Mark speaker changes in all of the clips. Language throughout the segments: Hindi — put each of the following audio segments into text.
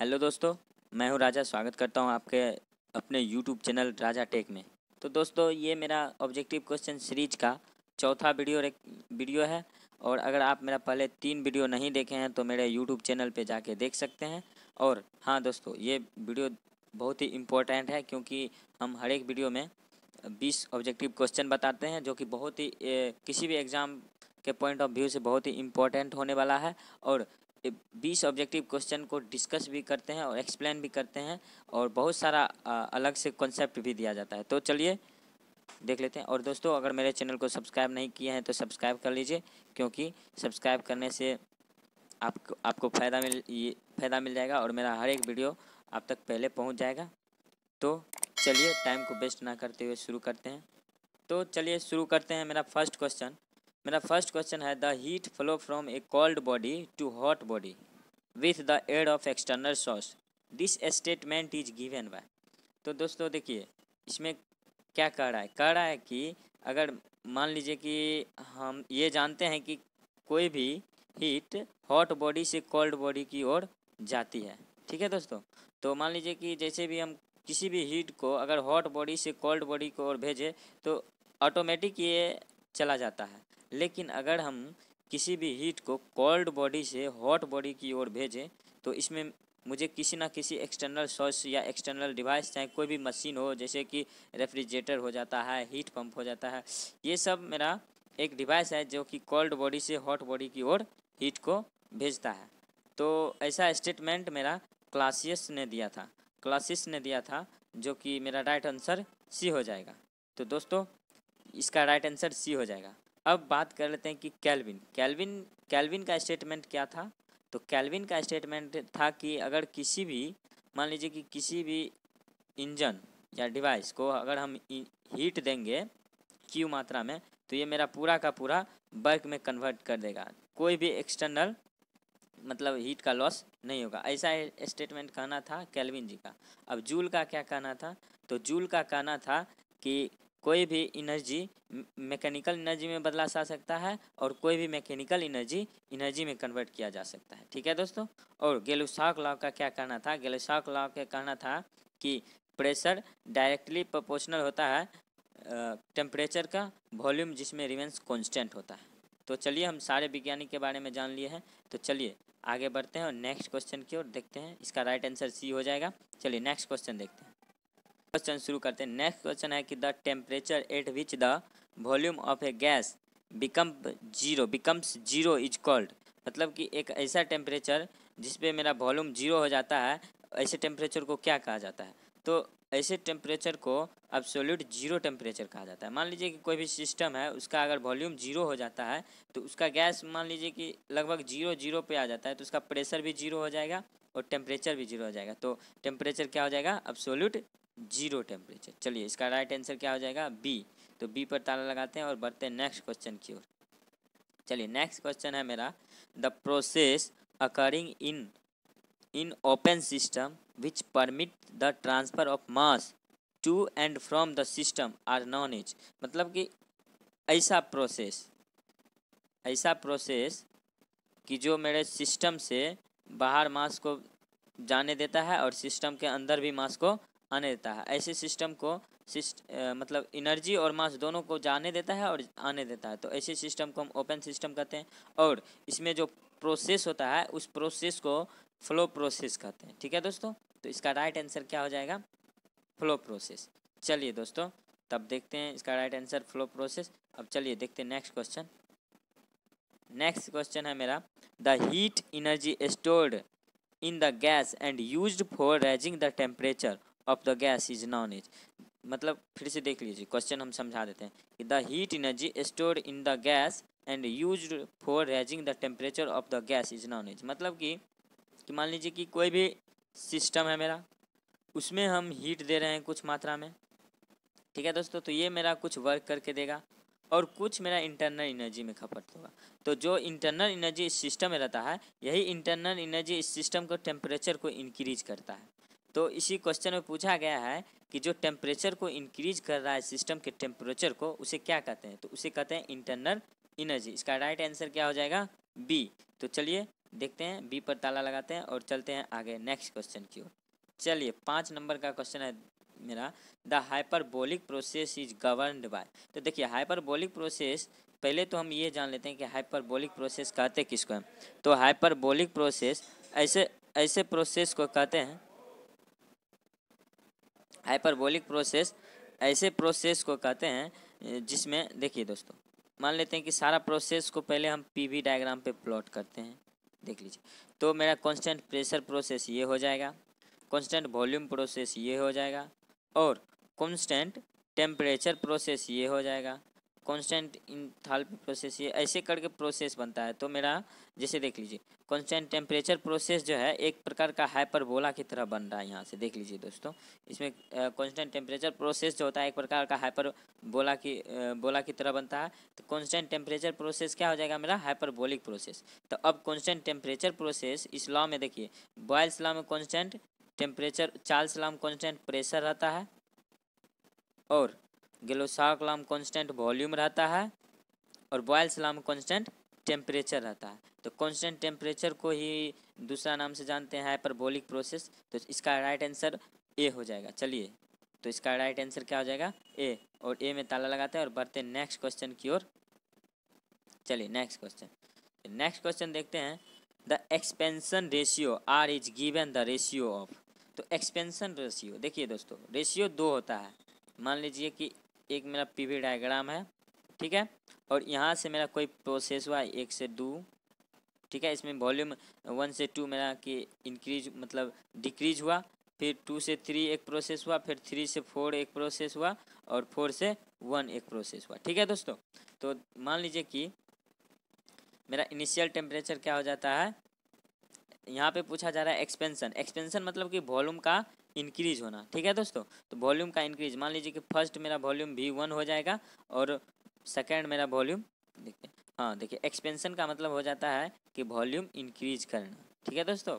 Speaker 1: हेलो दोस्तों, मैं हूं राजा। स्वागत करता हूं आपके अपने यूट्यूब चैनल राजा टेक में। तो दोस्तों, ये मेरा ऑब्जेक्टिव क्वेश्चन सीरीज का चौथा वीडियो है। और अगर आप मेरा पहले 3 वीडियो नहीं देखे हैं तो मेरे यूट्यूब चैनल पे जाके देख सकते हैं। और हाँ दोस्तों, ये वीडियो बहुत ही इम्पोर्टेंट है क्योंकि हम हर एक वीडियो में 20 ऑब्जेक्टिव क्वेश्चन बताते हैं, जो कि बहुत ही किसी भी एग्ज़ाम के पॉइंट ऑफ व्यू से बहुत ही इम्पोर्टेंट होने वाला है। और 20 ऑब्जेक्टिव क्वेश्चन को डिस्कस भी करते हैं और एक्सप्लेन भी करते हैं, और बहुत सारा अलग से कॉन्सेप्ट भी दिया जाता है। तो चलिए देख लेते हैं। और दोस्तों, अगर मेरे चैनल को सब्सक्राइब नहीं किए हैं तो सब्सक्राइब कर लीजिए, क्योंकि सब्सक्राइब करने से आपको फ़ायदा मिल जाएगा और मेरा हर एक वीडियो आप तक पहले पहुंच जाएगा। तो चलिए टाइम को वेस्ट ना करते हुए शुरू करते हैं। तो चलिए शुरू करते हैं। मेरा फर्स्ट क्वेश्चन है, the heat flow from a cold body to hot body with the aid of external source. This statement is given by. तो दोस्तों देखिए, इसमें क्या कह रहा है कि अगर मान लीजिए कि हम ये जानते हैं कि कोई भी हीट हॉट बॉडी से कोल्ड बॉडी की ओर जाती है। ठीक है दोस्तों, तो मान लीजिए कि जैसे भी हम किसी भी हीट को अगर हॉट बॉडी से कोल्ड बॉडी की ओर भेजें तो ऑटोमेटिक ये चला जाता है। लेकिन अगर हम किसी भी हीट को कोल्ड बॉडी से हॉट बॉडी की ओर भेजें तो इसमें मुझे किसी ना किसी एक्सटर्नल सोर्स या एक्सटर्नल डिवाइस, चाहे कोई भी मशीन हो, जैसे कि रेफ्रिजरेटर हो जाता है, हीट पंप हो जाता है, ये सब मेरा एक डिवाइस है जो कि कोल्ड बॉडी से हॉट बॉडी की ओर हीट को भेजता है। तो ऐसा स्टेटमेंट मेरा क्लासियस ने दिया था, जो कि मेरा राइट आंसर सी हो जाएगा। तो दोस्तों, इसका राइट आंसर सी हो जाएगा। अब बात कर लेते हैं कि कैल्विन का स्टेटमेंट क्या था। तो कैल्विन का स्टेटमेंट था कि अगर मान लीजिए कि किसी भी इंजन या डिवाइस को अगर हम हीट देंगे क्यू मात्रा में, तो ये मेरा पूरा का पूरा वर्क में कन्वर्ट कर देगा। कोई भी एक्सटर्नल मतलब हीट का लॉस नहीं होगा। ऐसा स्टेटमेंट कहना था कैल्विन जी का। अब जूल का क्या कहना था। तो जूल का कहना था कि कोई भी एनर्जी मैकेनिकल एनर्जी में बदला जा सकता है और कोई भी मैकेनिकल एनर्जी में कन्वर्ट किया जा सकता है। ठीक है दोस्तों। और गेलुसाक लॉ का क्या कहना था। गेलुसाक लॉ का कहना था कि प्रेशर डायरेक्टली प्रोपोर्शनल होता है टेम्परेचर का वॉल्यूम, जिसमें रिमेंस कांस्टेंट होता है। तो चलिए, हम सारे विज्ञानी के बारे में जान लिए हैं। तो चलिए आगे बढ़ते हैं और नेक्स्ट क्वेश्चन की ओर देखते हैं। इसका राइट आंसर सी हो जाएगा। चलिए नेक्स्ट क्वेश्चन देखते हैं। क्वेश्चन शुरू करते हैं। नेक्स्ट क्वेश्चन है कि the temperature at which the volume of A gas becomes zero is called. मतलब कि एक ऐसा टेम्परेचर जिस पे मेरा वॉल्यूम जीरो हो जाता है, ऐसे टेम्परेचर को क्या कहा जाता है। तो ऐसे टेम्परेचर को एब्सोल्यूट जीरो टेम्परेचर कहा जाता है। मान लीजिए कि कोई भी सिस्टम है, उसका अगर वॉल्यूम जीरो हो जाता है तो उसका गैस मान लीजिए कि लगभग जीरो पे आ जाता है, तो उसका प्रेशर भी जीरो हो जाएगा और टेम्परेचर भी जीरो हो जाएगा। तो टेम्परेचर क्या हो जाएगा, एब्सोल्यूट जीरो टेम्परेचर। चलिए इसका राइट आंसर क्या हो जाएगा, बी। तो बी पर ताला लगाते हैं और बढ़ते हैं नेक्स्ट क्वेश्चन की ओर। चलिए नेक्स्ट क्वेश्चन है मेरा, the process occurring in open system which permit the transfer of mass to and from the system are known as. मतलब कि ऐसा प्रोसेस कि जो मेरे सिस्टम से बाहर मास को जाने देता है और सिस्टम के अंदर भी मास को आने देता है। ऐसे सिस्टम को मतलब एनर्जी और मास दोनों को जाने देता है और आने देता है। तो ऐसे सिस्टम को हम ओपन सिस्टम कहते हैं। और इसमें जो प्रोसेस होता है उस प्रोसेस को फ्लो प्रोसेस कहते हैं। ठीक है दोस्तों। तो इसका राइट आंसर क्या हो जाएगा, फ्लो प्रोसेस। चलिए दोस्तों, तब देखते हैं इसका राइट आंसर फ्लो प्रोसेस। अब चलिए देखते हैं नेक्स्ट क्वेश्चन। नेक्स्ट क्वेश्चन है मेरा, the heat energy stored in the gas and used for raising the temperature of the gas is known as. मतलब फिर से देख लीजिए, क्वेश्चन हम समझा देते हैं कि the heat energy stored in the gas and used for raising the temperature of the gas is known as. मतलब कि मान लीजिए कि कोई भी सिस्टम है मेरा, उसमें हम हीट दे रहे हैं कुछ मात्रा में। ठीक है दोस्तों। तो ये मेरा कुछ वर्क करके देगा और कुछ मेरा इंटरनल एनर्जी में खपत होगा। तो जो इंटरनल एनर्जी इस सिस्टम में रहता है, यही इंटरनल एनर्जी इस सिस्टम को टेम्परेचर को इंक्रीज करता है। तो इसी क्वेश्चन में पूछा गया है कि जो टेम्परेचर को इंक्रीज कर रहा है सिस्टम के टेम्परेचर को, उसे क्या कहते हैं। तो उसे कहते हैं इंटरनल एनर्जी। इसका राइट आंसर क्या हो जाएगा, बी। तो चलिए देखते हैं, बी पर ताला लगाते हैं और चलते हैं आगे नेक्स्ट क्वेश्चन की ओर। चलिए 5 नंबर का क्वेश्चन है मेरा, the hyperbolic process is governed bye. तो देखिए हाइपरबोलिक प्रोसेस, पहले तो हम ये जान लेते हैं कि हाइपरबोलिक प्रोसेस कहते किसको हैं। तो हाइपरबोलिक प्रोसेस ऐसे ऐसे प्रोसेस को कहते हैं, हाइपरबोलिक प्रोसेस ऐसे प्रोसेस को कहते हैं जिसमें देखिए दोस्तों, मान लेते हैं कि सारा प्रोसेस को पहले हम पीवी डायग्राम पे प्लॉट करते हैं। देख लीजिए, तो मेरा कांस्टेंट प्रेशर प्रोसेस ये हो जाएगा, कांस्टेंट वॉल्यूम प्रोसेस ये हो जाएगा, और कांस्टेंट टेम्परेचर प्रोसेस ये हो जाएगा, कांस्टेंट इंथैल्पी प्रोसेस, ये ऐसे करके प्रोसेस बनता है। तो मेरा जैसे देख लीजिए, कांस्टेंट टेम्परेचर प्रोसेस जो है एक प्रकार का हाइपरबोला की तरह बन रहा है। यहाँ से देख लीजिए दोस्तों, इसमें कांस्टेंट टेम्परेचर प्रोसेस जो होता है एक प्रकार का हाइपरबोला की तरह बनता है। तो कांस्टेंट टेम्परेचर प्रोसेस क्या हो जाएगा मेरा, हाइपरबोलिक प्रोसेस। तो अब कांस्टेंट टेम्परेचर प्रोसेस इस लॉ में देखिए, बॉयल्स लॉ में कांस्टेंट टेम्परेचर, चार्ल्स लॉ में कांस्टेंट प्रेशर रहता है, और गैलोसाक लॉ में कांस्टेंट वॉल्यूम रहता है, और बॉयल्स लॉ में कांस्टेंट टेम्परेचर रहता है। तो कांस्टेंट टेम्परेचर को ही दूसरा नाम से जानते हैं हाइपरबोलिक प्रोसेस। तो इसका राइट आंसर ए हो जाएगा। चलिए, तो इसका राइट आंसर क्या हो जाएगा, ए, और ए में ताला लगाते हैं और बढ़ते हैं नेक्स्ट क्वेश्चन की ओर। चलिए नेक्स्ट क्वेश्चन देखते हैं, the expansion ratio R is given the ratio of. तो एक्सपेंशन रेशियो देखिए दोस्तों, रेशियो 2 होता है। मान लीजिए कि एक मेरा पीवी डायग्राम है, ठीक है, और यहाँ से मेरा कोई प्रोसेस हुआ 1 से 2, ठीक है, इसमें वॉल्यूम 1 से 2 मेरा कि इंक्रीज मतलब डिक्रीज हुआ, फिर 2 से 3 एक प्रोसेस हुआ, फिर 3 से 4 एक प्रोसेस हुआ, और 4 से 1 एक प्रोसेस हुआ, ठीक है दोस्तों। तो मान लीजिए कि मेरा इनिशियल टेम्परेचर क्या हो जाता है, यहाँ पे पूछा जा रहा है एक्सपेंशन। एक्सपेंशन मतलब कि वॉल्यूम का इंक्रीज होना, ठीक है दोस्तों। तो वॉल्यूम का इंक्रीज, मान लीजिए कि फर्स्ट मेरा वॉल्यूम V1 हो जाएगा और सेकेंड मेरा वॉल्यूम, देखते हैं, हाँ देखिए, एक्सपेंशन का मतलब हो जाता है कि वॉल्यूम इंक्रीज करना, ठीक है दोस्तों।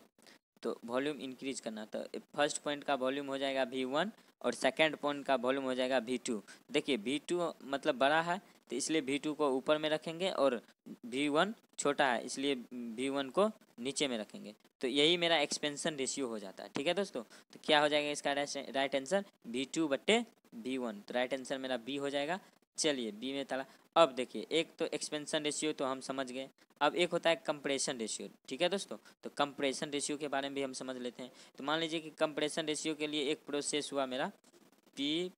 Speaker 1: तो वॉल्यूम इंक्रीज करना, तो फर्स्ट पॉइंट का वॉल्यूम हो जाएगा V1 और सेकेंड पॉइंट का वॉल्यूम हो जाएगा V2। देखिए V2 मतलब बड़ा है तो इसलिए V2 को ऊपर में रखेंगे, और V1 छोटा है इसलिए V1 को नीचे में रखेंगे। तो यही मेरा एक्सपेंशन रेशियो हो जाता है, ठीक है दोस्तों। तो क्या हो जाएगा इसका राइट आंसर, V2/V1। तो राइट आंसर मेरा बी हो जाएगा। चलिए बी में ताला। अब देखिए, एक तो एक्सपेंशन रेशियो तो हम समझ गए, अब एक होता है कंप्रेशन रेशियो, ठीक है दोस्तों। तो कंप्रेशन रेशियो के बारे में भी हम समझ लेते हैं। तो मान लीजिए कि कंप्रेशन रेशियो के लिए एक प्रोसेस हुआ मेरा, पी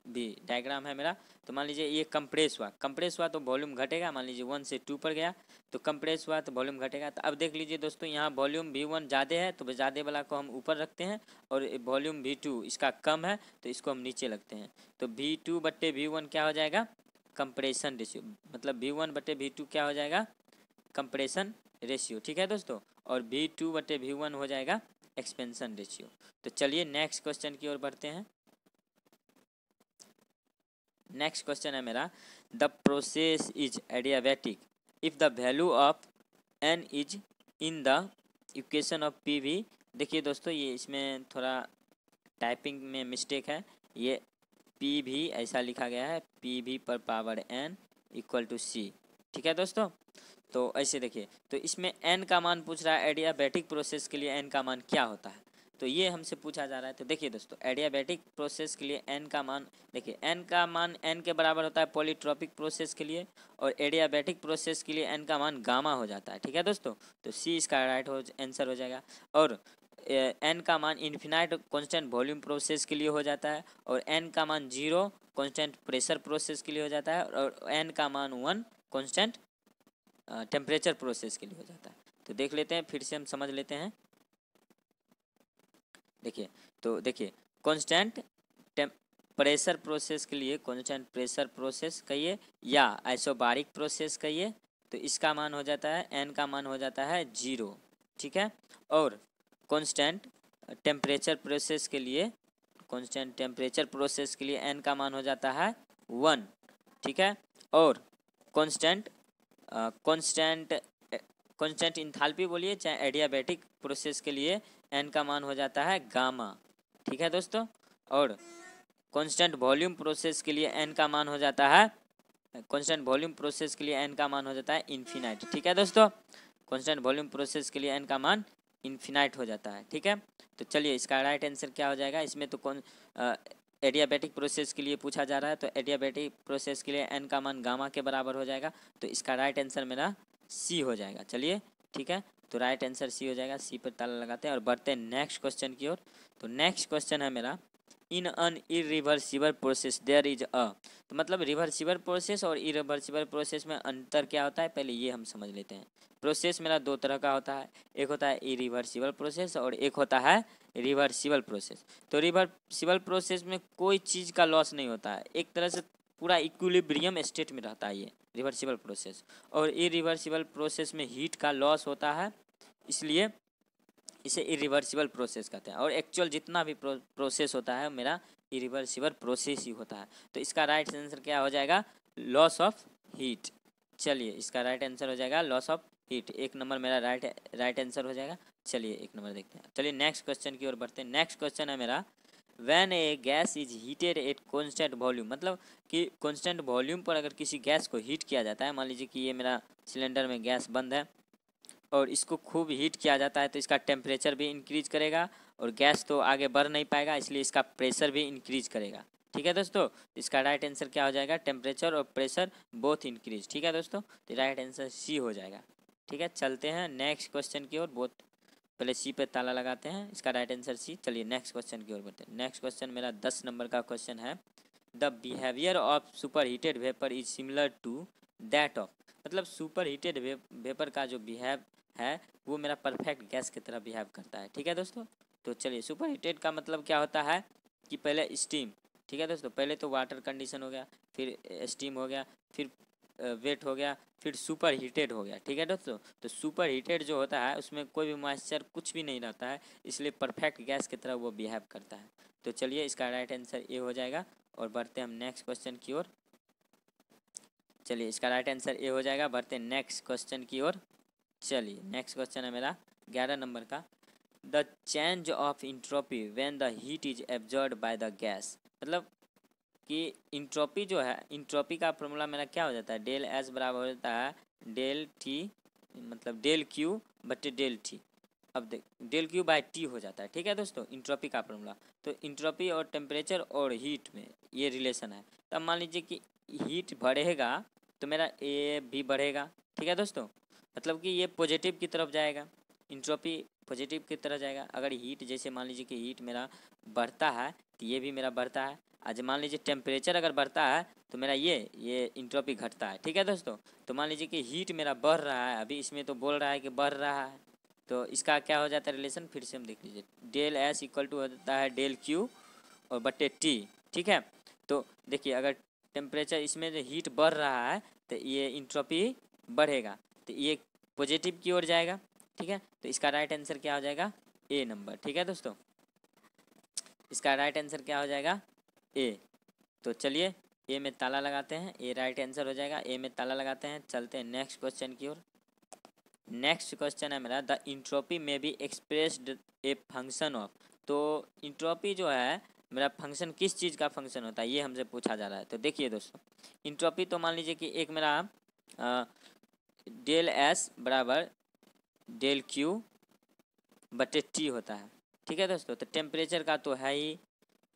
Speaker 1: भी डायग्राम है मेरा। तो मान लीजिए ये कंप्रेस हुआ तो वॉल्यूम घटेगा, मान लीजिए 1 से 2 पर गया तो कंप्रेस हुआ तो वॉल्यूम घटेगा। तो अब देख लीजिए दोस्तों, यहाँ वॉल्यूम V1 ज़्यादा है तो ज़्यादा वाला को हम ऊपर रखते हैं, और वॉल्यूम V2 इसका कम है तो इसको हम नीचे रखते हैं। तो V2/V1 क्या हो जाएगा, कंप्रेशन रेशियो, मतलब V1/V2 क्या हो जाएगा, कंप्रेशन रेशियो, ठीक है दोस्तों। और V2/V1 हो जाएगा एक्सपेंशन रेशियो। तो चलिए नेक्स्ट क्वेश्चन की ओर बढ़ते हैं। नेक्स्ट क्वेश्चन है मेरा, the process is adiabatic if the value of n is in the equation of PV। देखिए दोस्तों, ये इसमें थोड़ा टाइपिंग में मिस्टेक है, ये PV ऐसा लिखा गया है, PV/n = C, ठीक है दोस्तों। तो ऐसे देखिए, तो इसमें n का मान पूछ रहा है, एडियाबैटिक प्रोसेस के लिए n का मान क्या होता है, तो ये हमसे पूछा जा रहा है। तो देखिए दोस्तों, एडियाबैटिक प्रोसेस के लिए n का मान, देखिए n का मान n के बराबर होता है पॉलीट्रॉपिक प्रोसेस के लिए, और एडियाबैटिक प्रोसेस के लिए n का मान गामा हो जाता है, ठीक है दोस्तों। तो C इसका राइट आंसर हो जाएगा। और n का मान इन्फिनाइट कांस्टेंट वॉल्यूम प्रोसेस के लिए हो जाता है, और n का मान 0 कांस्टेंट प्रेशर प्रोसेस के लिए हो जाता है, और n का मान 1 कांस्टेंट टेम्परेचर प्रोसेस के लिए हो जाता है। तो देख लेते हैं, फिर से हम समझ लेते हैं। देखिए, तो देखिए कांस्टेंट प्रेशर प्रोसेस के लिए कांस्टेंट प्रेशर प्रोसेस कहिए या आइसोबारिक प्रोसेस कहिए, तो इसका मान हो जाता है, n का मान हो जाता है 0, ठीक है। और कांस्टेंट टेम्परेचर प्रोसेस के लिए, कांस्टेंट टेम्परेचर प्रोसेस के लिए n का मान हो जाता है 1, ठीक है। और कांस्टेंट कांस्टेंट इंथैल्पी बोलिए चाहे एडियाबैटिक प्रोसेस के लिए n का मान हो जाता है गामा, ठीक है दोस्तों। और कांस्टेंट वॉल्यूम प्रोसेस के लिए n का मान हो जाता है, कांस्टेंट वॉल्यूम प्रोसेस के लिए n का मान हो जाता है इन्फिनाइट, ठीक है दोस्तों। कांस्टेंट वॉल्यूम प्रोसेस के लिए n का मान इन्फिनाइट हो जाता है। ठीक है, तो चलिए इसका राइट आंसर क्या हो जाएगा। इसमें तो कौन एडियाबैटिक प्रोसेस के लिए पूछा जा रहा है, तो एडियाबैटिक प्रोसेस के लिए n का मान गामा के बराबर हो जाएगा, तो इसका राइट आंसर मेरा सी हो जाएगा। चलिए ठीक है, तो राइट आंसर सी हो जाएगा। सी पर ताला लगाते हैं और बढ़ते हैं नेक्स्ट क्वेश्चन की ओर। तो नेक्स्ट क्वेश्चन है मेरा, in an irreversible process there is a, तो मतलब रिवर्सिबल प्रोसेस और इरिवर्सिबल प्रोसेस में अंतर क्या होता है, पहले ये हम समझ लेते हैं। प्रोसेस मेरा दो तरह का होता है, एक होता है इरिवर्सिबल प्रोसेस और एक होता है रिवर्सिबल प्रोसेस। तो रिवर्सिबल प्रोसेस में कोई चीज़ का लॉस नहीं होता है, एक तरह से पूरा इक्विलिब्रियम स्टेट में रहता है ये रिवर्सिबल प्रोसेस। और इरिवर्सिबल प्रोसेस में हीट का लॉस होता है, इसलिए इसे इरिवर्सिबल प्रोसेस कहते हैं। और एक्चुअल जितना भी प्रोसेस होता है मेरा इरिवर्सिबल प्रोसेस ही होता है। तो इसका राइट आंसर क्या हो जाएगा, लॉस ऑफ हीट। चलिए इसका राइट आंसर हो जाएगा लॉस ऑफ हीट। एक नंबर मेरा राइट आंसर हो जाएगा। चलिए एक नंबर देखते हैं। चलिए नेक्स्ट क्वेश्चन की ओर बढ़ते हैं। नेक्स्ट क्वेश्चन है मेरा, when A gas is heated at constant volume, मतलब कि कॉन्स्टेंट वॉल्यूम पर अगर किसी गैस को हीट किया जाता है, मान लीजिए कि ये मेरा सिलेंडर में गैस बंद है और इसको खूब हीट किया जाता है, तो इसका टेम्परेचर भी इंक्रीज करेगा और गैस तो आगे बढ़ नहीं पाएगा, इसलिए इसका प्रेशर भी इंक्रीज करेगा। ठीक है दोस्तों, इसका राइट आंसर क्या हो जाएगा, टेम्परेचर और प्रेशर बोथ इंक्रीज। ठीक है दोस्तों, तो राइट आंसर सी हो जाएगा। ठीक है, चलते हैं नेक्स्ट क्वेश्चन की ओर। बहुत पहले सी पे ताला लगाते हैं, इसका राइट आंसर सी। चलिए नेक्स्ट क्वेश्चन की ओर बढ़ते हैं। नेक्स्ट क्वेश्चन मेरा 10 नंबर का क्वेश्चन है, the behaviour of superheated vapour is similar to that of, मतलब सुपर हीटेड वेपर का जो बिहेव है वो मेरा परफेक्ट गैस की तरह बिहेव करता है। ठीक है दोस्तों, तो चलिए सुपर हीटेड का मतलब क्या होता है कि पहले स्टीम, ठीक है दोस्तों, पहले तो वाटर कंडीशन हो गया, फिर स्टीम हो गया, फिर वेट हो गया, फिर सुपर हीटेड हो गया। ठीक है दोस्तों, तो सुपर हीटेड जो होता है उसमें कोई भी मॉइस्चर कुछ भी नहीं रहता है, इसलिए परफेक्ट गैस की तरह वो बिहेव करता है। तो चलिए इसका राइट आंसर ए हो जाएगा। और बढ़ते हैं हम नेक्स्ट क्वेश्चन की ओर। चलिए इसका राइट आंसर ए हो जाएगा। बढ़ते हैं नेक्स्ट क्वेश्चन की ओर। चलिए नेक्स्ट क्वेश्चन है मेरा 11 नंबर का, the change of entropy when the heat is absorbed by the gas, मतलब कि इंट्रोपी जो है, इंट्रोपी का फॉर्मूला मेरा क्या हो जाता है, डेल एस बराबर हो जाता है डेल टी, मतलब डेल क्यू बटे डेल टी। अब देख डेल क्यू बाय टी हो जाता है। ठीक है दोस्तों, इंट्रोपी का फॉर्मूला। तो इंट्रोपी और टेम्परेचर और हीट में ये रिलेशन है। तब मान लीजिए कि हीट बढ़ेगा तो मेरा ए भी बढ़ेगा। ठीक है दोस्तों, मतलब कि ये पॉजिटिव की तरफ जाएगा, इंट्रोपी पॉजिटिव की तरफ जाएगा। अगर हीट जैसे मान लीजिए कि हीट मेरा बढ़ता है तो ये भी मेरा बढ़ता है। आज मान लीजिए टेम्परेचर अगर बढ़ता है तो मेरा ये इंट्रोपी घटता है। ठीक है दोस्तों, तो मान लीजिए कि हीट मेरा बढ़ रहा है, अभी इसमें तो बोल रहा है कि बढ़ रहा है, तो इसका क्या हो जाता है रिलेशन, फिर से हम देख लीजिए, डेल एस इक्वल टू हो जाता है डेल क्यू और बटे टी। ठीक है, तो देखिए अगर टेम्परेचर इसमें जो हीट बढ़ रहा है तो ये इंट्रोपी बढ़ेगा, तो ये पॉजिटिव की ओर जाएगा। ठीक है, तो इसका राइट आंसर क्या हो जाएगा, ए नंबर। ठीक है दोस्तों, इसका राइट आंसर क्या हो जाएगा, ए। तो चलिए ए में ताला लगाते हैं, ए राइट आंसर हो जाएगा, ए में ताला लगाते हैं। चलते हैं नेक्स्ट क्वेश्चन की ओर। नेक्स्ट क्वेश्चन है मेरा, द इंट्रोपी में be expressed a function of, तो इंट्रोपी जो है मेरा फंक्शन किस चीज़ का फंक्शन होता है ये हमसे पूछा जा रहा है। तो देखिए दोस्तों, इंट्रोपी तो मान लीजिए कि एक मेरा डेल एस बराबर डेल क्यू बटे टी होता है। ठीक है दोस्तों, तो टेम्परेचर का तो है ही,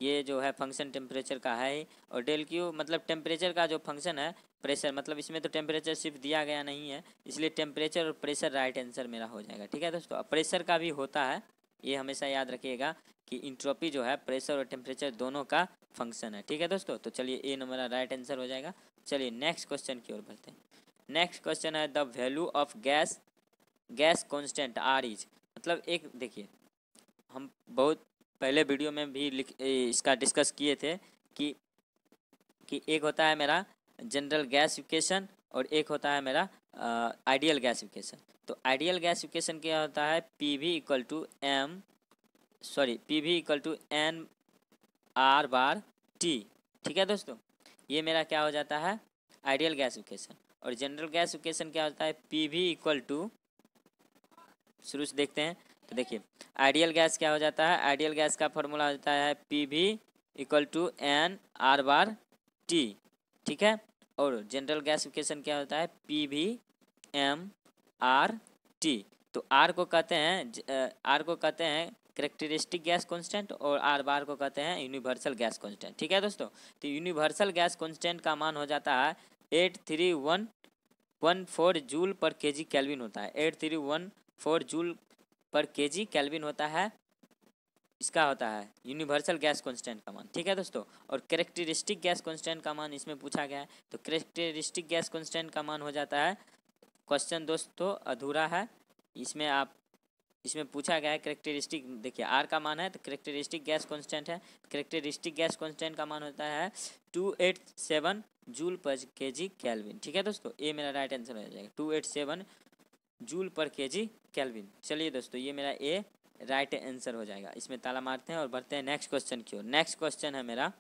Speaker 1: ये जो है फंक्शन टेम्परेचर का है ही, और डेल क्यू मतलब टेम्परेचर का जो फंक्शन है प्रेशर, मतलब इसमें तो टेम्परेचर सिर्फ दिया गया नहीं है, इसलिए टेम्परेचर और प्रेशर राइट आंसर मेरा हो जाएगा। ठीक है दोस्तों, प्रेशर का भी होता है, ये हमेशा याद रखिएगा कि इंट्रोपी जो है प्रेशर और टेम्परेचर दोनों का फंक्शन है। ठीक है दोस्तों, तो चलिए ए नंबर राइट आंसर हो जाएगा। चलिए नेक्स्ट क्वेश्चन की ओर बढ़ते हैं। नेक्स्ट क्वेश्चन है, the value of gas constant R is, मतलब एक देखिए हम बहुत पहले वीडियो में भी इसका डिस्कस किए थे कि एक होता है मेरा जनरल गैस इक्वेशन और एक होता है मेरा आइडियल गैस इक्वेशन। तो आइडियल गैस इक्वेशन क्या होता है, P V equal to N R bar T. ठीक है दोस्तों, ये मेरा क्या हो जाता है आइडियल गैस इक्वेशन। और जनरल गैस इक्वेशन क्या होता है, पी वी इक्वल टू, शुरू से देखते हैं तो देखिए आइडियल गैस क्या हो जाता है, आइडियल गैस का फॉर्मूला होता है P V equal to N R bar T. ठीक है, और जनरल गैस इक्वेशन क्या होता है, P V M R T. तो आर को कहते हैं कैरेक्टरिस्टिक गैस कांस्टेंट और आर बार को कहते हैं यूनिवर्सल गैस कांस्टेंट। ठीक है दोस्तों, तो यूनिवर्सल गैस कांस्टेंट का मान हो जाता है 83114 जूल पर केजी केल्विन होता है। 8314 जूल पर केजी केल्विन होता है, इसका होता है यूनिवर्सल गैस कांस्टेंट का मान। ठीक है दोस्तों, और कैरेक्टरिस्टिक गैस कांस्टेंट का मान इसमें पूछा गया है, तो कैरेक्टरिस्टिक गैस कांस्टेंट का मान हो जाता है, क्वेश्चन दोस्तों अधूरा है, इसमें पूछा गया है कैरेक्टरिस्टिक। देखिए आर का मान है तो कैरेक्टरिस्टिक गैस कांस्टेंट है, कैरेक्टरिस्टिक गैस कांस्टेंट का मान होता है 287 जूल पर केजी केल्विन। ठीक है दोस्तों, ये मेरा राइट आंसर हो जाएगा 287 जूल पर केजी केल्विन। चलिए दोस्तों, ये मेरा ए राइट आंसर हो जाएगा। इसमें ताला मारते हैं और बढ़ते हैं नेक्स्ट क्वेश्चन की ओर। नेक्स्ट क्वेश्चन है मेरा,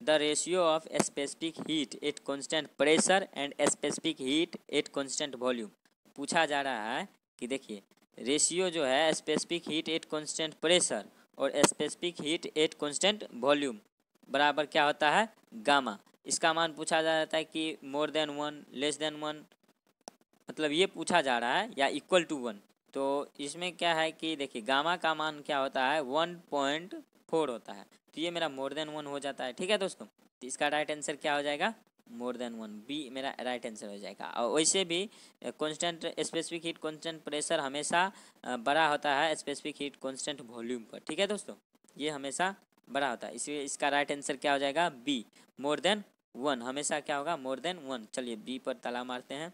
Speaker 1: the ratio of specific heat at constant pressure and specific heat at constant volume. पूछा जा रहा है कि देखिए रेशियो जो है specific heat at constant pressure और specific heat at constant volume बराबर क्या होता है, गामा। इसका मान पूछा जा रहा है कि मोर देन 1, लेस देन 1, मतलब ये पूछा जा रहा है, या इक्वल टू 1। तो इसमें क्या है कि देखिए गामा का मान क्या होता है 1.4 होता है, तो ये मेरा मोर देन 1 हो जाता है। ठीक है दोस्तों, तो इसका राइट आंसर क्या हो जाएगा, मोर देन 1, बी मेरा राइट आंसर हो जाएगा। और वैसे भी constant specific heat constant pressure हमेशा बड़ा होता है स्पेसिफिक हीट कांस्टेंट वॉल्यूम पर। ठीक है दोस्तों, ये हमेशा बड़ा होता है, इसलिए इसका राइट आंसर क्या हो जाएगा, बी मोर देन 1, हमेशा क्या होगा, मोर देन 1। चलिए बी पर ताला मारते हैं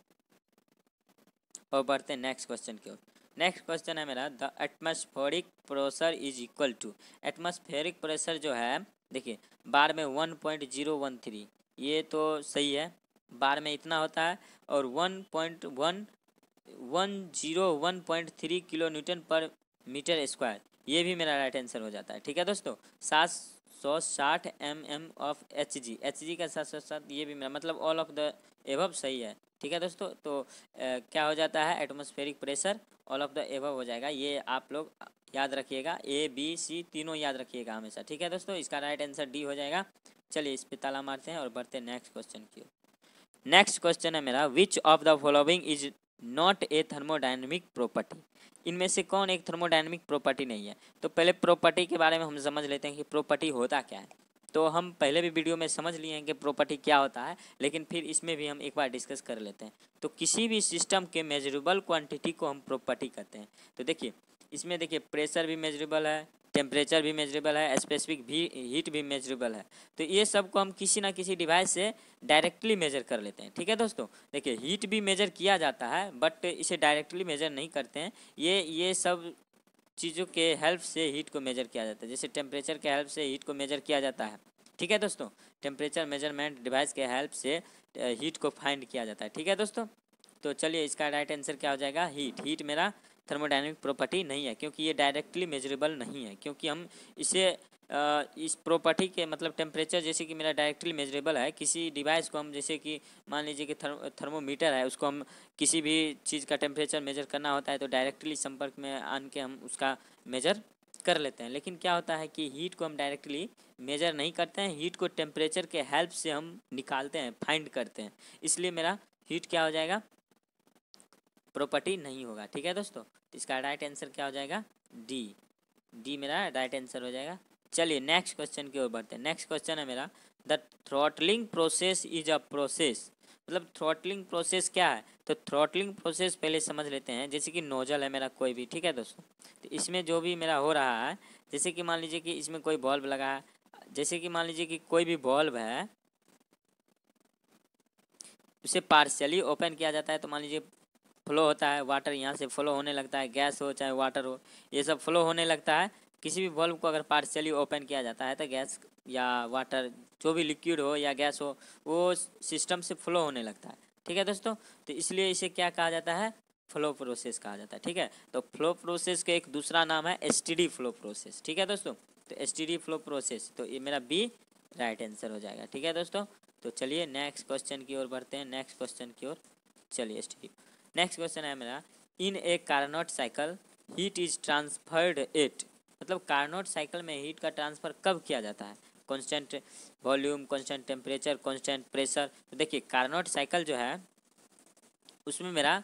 Speaker 1: और बढ़ते हैं नेक्स्ट क्वेश्चन की ओर। नेक्स्ट क्वेश्चन है मेरा, the atmospheric pressure is equal to. Atmospheric pressure जो है देखिए बार में 1.013, ये तो सही है, बार में इतना होता है, और 1.103 किलो न्यूटन पर मीटर स्क्वायर, ये भी मेरा राइट आंसर हो जाता है। ठीक है दोस्तों, 760 mm ऑफ एच जी का 760, ये भी मेरा मतलब ऑल ऑफ द एबव सही है। ठीक है दोस्तों, तो क्या हो जाता है, atmospheric pressure all of the above हो जाएगा। ये आप लोग याद रखिएगा, ए बी सी तीनों याद रखिएगा हमेशा। ठीक है दोस्तों, इसका राइट आंसर डी हो जाएगा। चलिए इस पे ताला मारते हैं और बढ़ते हैं नेक्स्ट क्वेश्चन की ओर। नेक्स्ट क्वेश्चन है मेरा, which of the following is not a thermodynamic property. इनमें से कौन एक थर्मोडायनेमिक प्रॉपर्टी नहीं है। तो पहले प्रॉपर्टी के बारे में हम समझ लेते हैं कि प्रॉपर्टी होता क्या है। तो हम पहले भी वीडियो में समझ लिए हैं कि प्रॉपर्टी क्या होता है, लेकिन फिर इसमें भी हम एक बार डिस्कस कर लेते हैं। तो किसी भी सिस्टम के मेजरेबल क्वांटिटी को हम प्रॉपर्टी कहते हैं। तो देखिए इसमें देखिए प्रेशर भी मेजरेबल है, टेम्परेचर भी मेजरेबल है, स्पेसिफिक भी हीट भी मेजरेबल है। तो ये सब को हम किसी ना किसी डिवाइस से डायरेक्टली मेजर कर लेते हैं। ठीक है दोस्तों, देखिए हीट भी मेजर किया जाता है, बट इसे डायरेक्टली मेजर नहीं करते हैं। ये सब चीज़ों के हेल्प से हीट को मेजर किया जाता है, जैसे टेम्परेचर के हेल्प से हीट को मेजर किया जाता है। ठीक है दोस्तों, टेम्परेचर मेजरमेंट डिवाइस के हेल्प से हीट को फाइंड किया जाता है। ठीक है दोस्तों, तो चलिए इसका राइट आंसर क्या हो जाएगा, हीट मेरा थर्मोडायनेमिक प्रॉपर्टी नहीं है, क्योंकि ये डायरेक्टली मेजरेबल नहीं है। क्योंकि हम इसे इस प्रॉपर्टी के मतलब टेम्परेचर जैसे कि मेरा डायरेक्टली मेजरेबल है, किसी डिवाइस को हम जैसे कि मान लीजिए कि थर्मोमीटर है, उसको हम किसी भी चीज़ का टेम्परेचर मेजर करना होता है तो डायरेक्टली संपर्क में आन के हम उसका मेजर कर लेते हैं। लेकिन क्या होता है कि हीट को हम डायरेक्टली मेजर नहीं करते हैं, हीट को टेम्परेचर के हेल्प से हम निकालते हैं, फाइंड करते हैं। इसलिए मेरा हीट क्या हो जाएगा, प्रॉपर्टी नहीं होगा। ठीक है दोस्तों, तो इसका राइट आंसर क्या हो जाएगा, डी मेरा राइट आंसर हो जाएगा। चलिए नेक्स्ट क्वेश्चन की ओर बढ़ते हैं। नेक्स्ट क्वेश्चन है मेरा, the throttling process is a process. मतलब थ्रॉटलिंग प्रोसेस क्या है, तो थ्रॉटलिंग प्रोसेस पहले समझ लेते हैं। जैसे कि नोजल है मेरा कोई भी, ठीक है दोस्तों, तो इसमें जो भी मेरा हो रहा है, जैसे कि मान लीजिए कि इसमें कोई बल्ब लगा है, जैसे कि मान लीजिए कि कोई भी बल्ब है उसे पार्शियली ओपन किया जाता है, तो मान लीजिए फ्लो होता है, वाटर यहाँ से फ्लो होने लगता है, गैस हो चाहे वाटर हो, ये सब फ्लो होने लगता है। किसी भी बल्ब को अगर पार्शियली ओपन किया जाता है तो गैस या वाटर जो भी लिक्विड हो या गैस हो वो सिस्टम से फ्लो होने लगता है। ठीक है दोस्तों, तो इसलिए इसे क्या कहा जाता है, फ्लो प्रोसेस कहा जाता है। ठीक है, तो फ्लो प्रोसेस का एक दूसरा नाम है एसटीडी फ्लो प्रोसेस। ठीक है दोस्तों, तो एसटीडी फ्लो प्रोसेस, तो ये मेरा बी राइट आंसर हो जाएगा। ठीक है दोस्तों, तो चलिए नेक्स्ट क्वेश्चन की ओर बढ़ते हैं। नेक्स्ट क्वेश्चन की ओर चलिए एसटीडी। नेक्स्ट क्वेश्चन है मेरा, in a Carnot cycle heat is transferred at. मतलब कार्नोट साइकिल में हीट का ट्रांसफ़र कब किया जाता है, constant volume, constant temperature, constant pressure. तो देखिए कार्नोट साइकिल जो है उसमें मेरा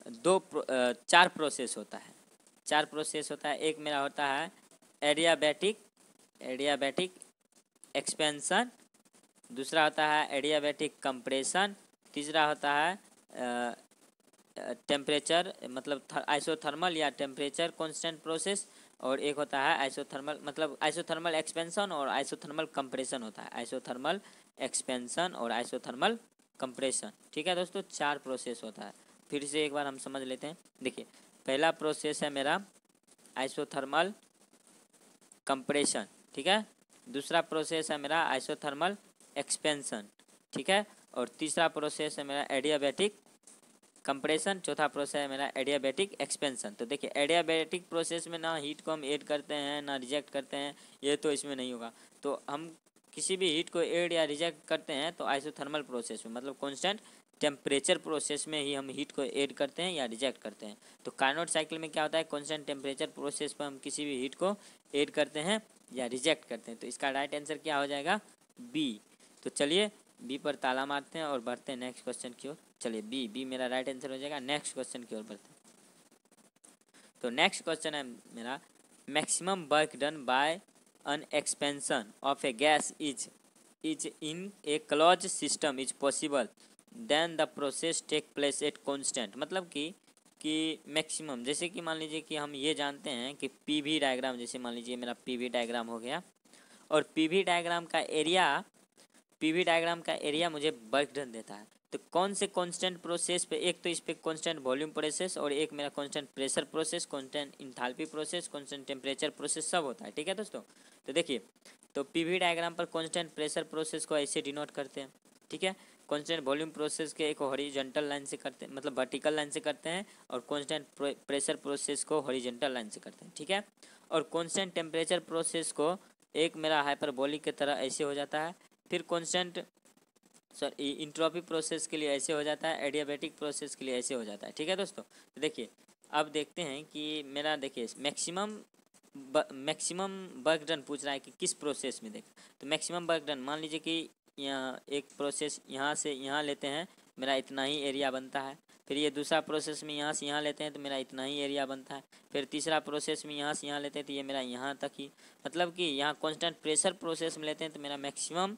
Speaker 1: चार प्रोसेस होता है। चार प्रोसेस होता है। एक मेरा होता है एडियाबैटिक एक्सपेंशन, दूसरा होता है एडियाबैटिक कंप्रेशन, तीसरा होता है टेम्परेचर मतलब आइसोथर्मल या टेम्परेचर कांस्टेंट प्रोसेस, और एक होता है आइसोथर्मल मतलब आइसोथर्मल एक्सपेंशन और आइसोथर्मल कंप्रेशन होता है। आइसोथर्मल एक्सपेंशन और आइसोथर्मल कंप्रेशन। ठीक है दोस्तों, चार प्रोसेस होता है। फिर से एक बार हम समझ लेते हैं। देखिए, पहला प्रोसेस है मेरा आइसोथर्मल कंप्रेशन, ठीक है। दूसरा प्रोसेस है मेरा आइसोथर्मल एक्सपेंशन, ठीक है। और तीसरा प्रोसेस है मेरा एडियाबैटिक कंप्रेशन, चौथा प्रोसेस है मेरा एडियाबैटिक एक्सपेंशन। तो देखिए, एडियाबैटिक प्रोसेस में ना हीट को हम ऐड करते हैं ना रिजेक्ट करते हैं, ये तो इसमें नहीं होगा। तो हम किसी भी हीट को ऐड या रिजेक्ट करते हैं तो आइसोथर्मल प्रोसेस में मतलब कांस्टेंट टेम्परेचर प्रोसेस में ही हम हीट को ऐड करते हैं या रिजेक्ट करते हैं। तो कार्नोट साइकिल में क्या होता है, कांस्टेंट टेम्परेचर प्रोसेस पर हम किसी भी हीट को ऐड करते हैं या रिजेक्ट करते हैं। तो इसका राइट आंसर क्या हो जाएगा, बी। तो चलिए बी पर ताला मारते हैं और बढ़ते हैं नेक्स्ट क्वेश्चन की ओर। चलिए बी मेरा राइट आंसर हो जाएगा। नेक्स्ट क्वेश्चन की ओर बढ़ते हैं। तो नेक्स्ट क्वेश्चन है मेरा, maximum work done by an expansion of a gas is in a closed system is possible then the process take place at constant। मतलब कि मैक्सिमम, जैसे कि मान लीजिए कि हम ये जानते हैं कि पीवी डायग्राम, जैसे मान लीजिए मेरा पीवी डायग्राम हो गया और पीवी डायग्राम का एरिया मुझे वर्क डन देता है। तो कौन से कांस्टेंट प्रोसेस पे, एक तो इस पे कांस्टेंट वॉल्यूम प्रोसेस और एक मेरा constant pressure process, constant enthalpy process, constant temperature process सब होता है। ठीक है दोस्तों, तो देखिए, तो पीवी डायग्राम पर कांस्टेंट प्रेशर प्रोसेस को ऐसे डिनोट करते हैं। ठीक है, कांस्टेंट वॉल्यूम प्रोसेस के एक हॉरिजॉन्टल लाइन से करते हैं, मतलब वर्टिकल लाइन से करते हैं, और कांस्टेंट प्रेशर प्रोसेस को हॉरिजॉन्टल लाइन से करते हैं। ठीक है, और कांस्टेंट टेम्परेचर प्रोसेस को एक मेरा हाइपरबोलिक की तरह ऐसे हो जाता है। फिर कांस्टेंट इंट्रोपी प्रोसेस के लिए ऐसे हो जाता है, एडियाबैटिक प्रोसेस के लिए ऐसे हो जाता है। ठीक है दोस्तों, तो देखिए अब देखते हैं कि मेरा, देखिए मैक्सिमम वर्क डन पूछ रहा है कि किस प्रोसेस में। देख, तो मैक्सिमम वर्क डन, मान लीजिए कि यहाँ एक प्रोसेस यहाँ से यहाँ लेते हैं, मेरा इतना ही एरिया बनता है। फिर ये दूसरा प्रोसेस में यहाँ से यहाँ लेते हैं तो मेरा इतना ही एरिया बनता है। फिर तीसरा प्रोसेस में यहाँ से यहाँ लेते हैं तो ये मेरा यहाँ तक ही, मतलब कि यहाँ कांस्टेंट प्रेशर प्रोसेस में लेते हैं तो मेरा मैक्सिमम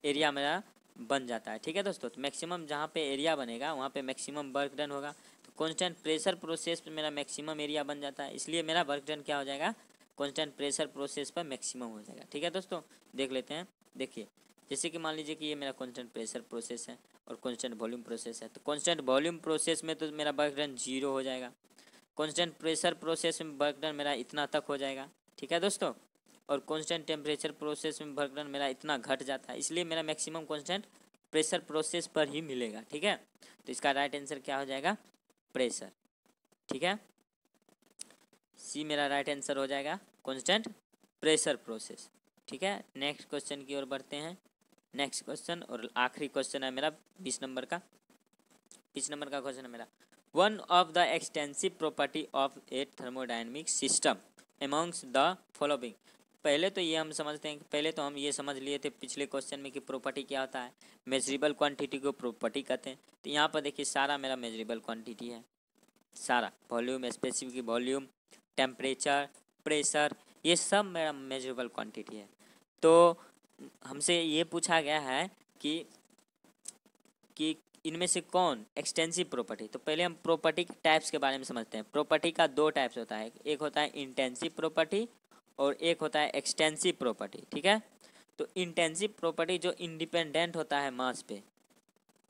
Speaker 1: एरिया मेरा बन जाता है। ठीक है दोस्तों, तो मैक्सिमम जहाँ पे एरिया बनेगा वहाँ पे मैक्सिमम वर्क डन होगा। तो कांस्टेंट प्रेशर प्रोसेस पे मेरा मैक्सिमम एरिया बन जाता है, इसलिए मेरा वर्क डन क्या हो जाएगा, कांस्टेंट प्रेशर प्रोसेस पर मैक्सिमम हो जाएगा। ठीक है दोस्तों, देख लेते हैं। देखिए, जैसे कि मान लीजिए कि ये मेरा कांस्टेंट प्रेशर प्रोसेस है और कांस्टेंट वॉल्यूम प्रोसेस है। तो कांस्टेंट वॉल्यूम प्रोसेस में तो मेरा वर्क डन 0 हो जाएगा। कांस्टेंट प्रेशर प्रोसेस में वर्क डन मेरा इतना तक हो जाएगा। ठीक है दोस्तों, और कांस्टेंट टेम्परेचर प्रोसेस में वर्क डन मेरा इतना घट जाता है, इसलिए मेरा मैक्सिमम कांस्टेंट प्रेशर प्रोसेस पर ही मिलेगा। ठीक है, तो इसका राइट आंसर क्या हो जाएगा, प्रेशर। ठीक है, सी मेरा राइट आंसर हो जाएगा, कांस्टेंट प्रेशर प्रोसेस। ठीक है, नेक्स्ट क्वेश्चन की ओर बढ़ते हैं। नेक्स्ट क्वेश्चन और आखिरी क्वेश्चन है मेरा 20 नंबर का। 20 नंबर का क्वेश्चन है मेरा, one of the extensive property of A thermodynamic system amongst the following. पहले तो ये हम समझते हैं कि पहले तो हम ये समझ लिए थे पिछले क्वेश्चन में कि प्रॉपर्टी क्या होता है, मेजरेबल क्वांटिटी को प्रॉपर्टी कहते हैं। तो यहाँ पर देखिए सारा मेरा मेजरेबल क्वांटिटी है, सारा volume, specific volume, temperature, pressure, ये सब मेरा मेजरेबल क्वांटिटी है। तो हमसे ये पूछा गया है कि इनमें से कौन एक्सटेंसिव प्रॉपर्टी। तो पहले हम प्रॉपर्टी के टाइप्स के बारे में समझते हैं। प्रॉपर्टी का दो टाइप्स होता है, एक होता है इंटेंसिव प्रॉपर्टी और एक होता है एक्सटेंसिव प्रॉपर्टी। ठीक है, तो इंटेंसिव प्रॉपर्टी जो इंडिपेंडेंट होता है मास पे,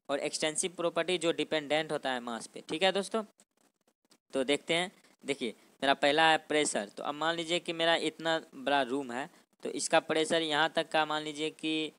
Speaker 1: और एक्सटेंसिव प्रॉपर्टी जो डिपेंडेंट होता है मास पे। ठीक है दोस्तों, तो देखते हैं। देखिए, मेरा पहला है प्रेशर। तो अब मान लीजिए कि मेरा इतना बड़ा रूम है, तो इसका प्रेशर यहाँ तक का मान लीजिए कि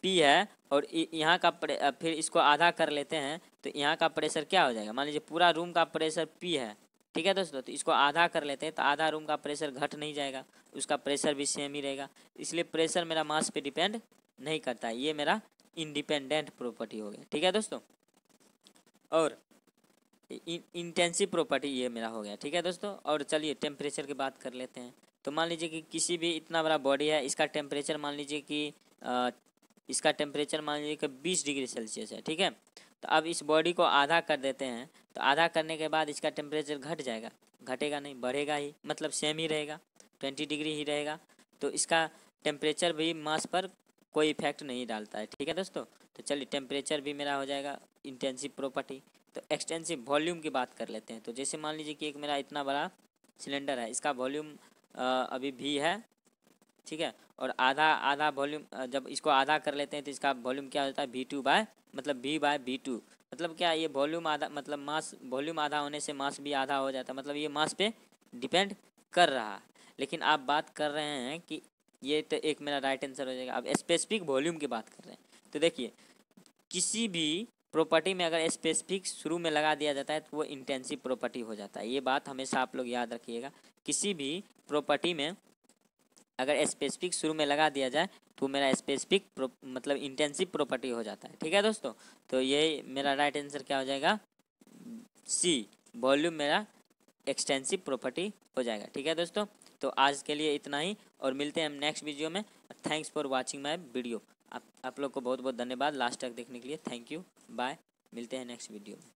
Speaker 1: P है, और यहाँ का फिर इसको आधा कर लेते हैं तो यहाँ का प्रेशर क्या हो जाएगा, मान लीजिए पूरा रूम का प्रेशर P है। ठीक है दोस्तों, तो इसको आधा कर लेते हैं तो आधा रूम का प्रेशर घट नहीं जाएगा, उसका प्रेशर भी सेम ही रहेगा। इसलिए प्रेशर मेरा मास पे डिपेंड नहीं करता है, ये मेरा इंडिपेंडेंट प्रॉपर्टी हो गया। ठीक है दोस्तों, और इंटेंसिव प्रॉपर्टी ये मेरा हो गया। ठीक है दोस्तों, और चलिए टेम्परेचर की बात कर लेते हैं। तो मान लीजिए कि किसी भी इतना बड़ा बॉडी है, इसका टेम्परेचर मान लीजिए कि इसका टेम्परेचर मान लीजिए कि 20 डिग्री सेल्सियस है। ठीक है, तो अब इस बॉडी को आधा कर देते हैं, तो आधा करने के बाद इसका टेम्परेचर घट जाएगा, घटेगा नहीं, बढ़ेगा ही, मतलब सेम ही रहेगा, 20 डिग्री ही रहेगा। तो इसका टेम्परेचर भी मास पर कोई इफेक्ट नहीं डालता है। ठीक है दोस्तों, तो चलिए टेम्परेचर भी मेरा हो जाएगा इंटेंसिव प्रॉपर्टी। तो एक्सटेंसिव वॉल्यूम की बात कर लेते हैं। तो जैसे मान लीजिए कि एक मेरा इतना बड़ा सिलेंडर है, इसका वॉल्यूम अभी भी है, ठीक है, और आधा वॉल्यूम, जब इसको आधा कर लेते हैं तो इसका वॉल्यूम क्या होता है, V2 बाय मतलब V/V2, मतलब क्या, ये वॉल्यूम आधा, मतलब मास, वॉल्यूम आधा होने से मास भी आधा हो जाता है, मतलब ये मास पे डिपेंड कर रहा है। लेकिन आप बात कर रहे हैं कि ये तो एक मेरा राइट आंसर हो जाएगा। अब स्पेसिफिक वॉल्यूम की बात कर रहे हैं, तो देखिए किसी भी प्रॉपर्टी में अगर स्पेसिफिक शुरू में लगा दिया जाता है तो वो इंटेंसिव प्रॉपर्टी हो जाता है। ये बात हमेशा आप लोग याद रखिएगा, किसी भी प्रॉपर्टी में अगर स्पेसिफिक शुरू में लगा दिया जाए तो मेरा स्पेसिफिक मतलब इंटेंसिव प्रॉपर्टी हो जाता है। ठीक है दोस्तों, तो ये मेरा राइट आंसर क्या हो जाएगा, सी, वॉल्यूम मेरा एक्सटेंसिव प्रॉपर्टी हो जाएगा। ठीक है दोस्तों, तो आज के लिए इतना ही, और मिलते हैं हम नेक्स्ट वीडियो में। Thanks for watching my video. आप लोग को बहुत बहुत धन्यवाद लास्ट तक देखने के लिए। थैंक यू, बाय, मिलते हैं नेक्स्ट वीडियो में।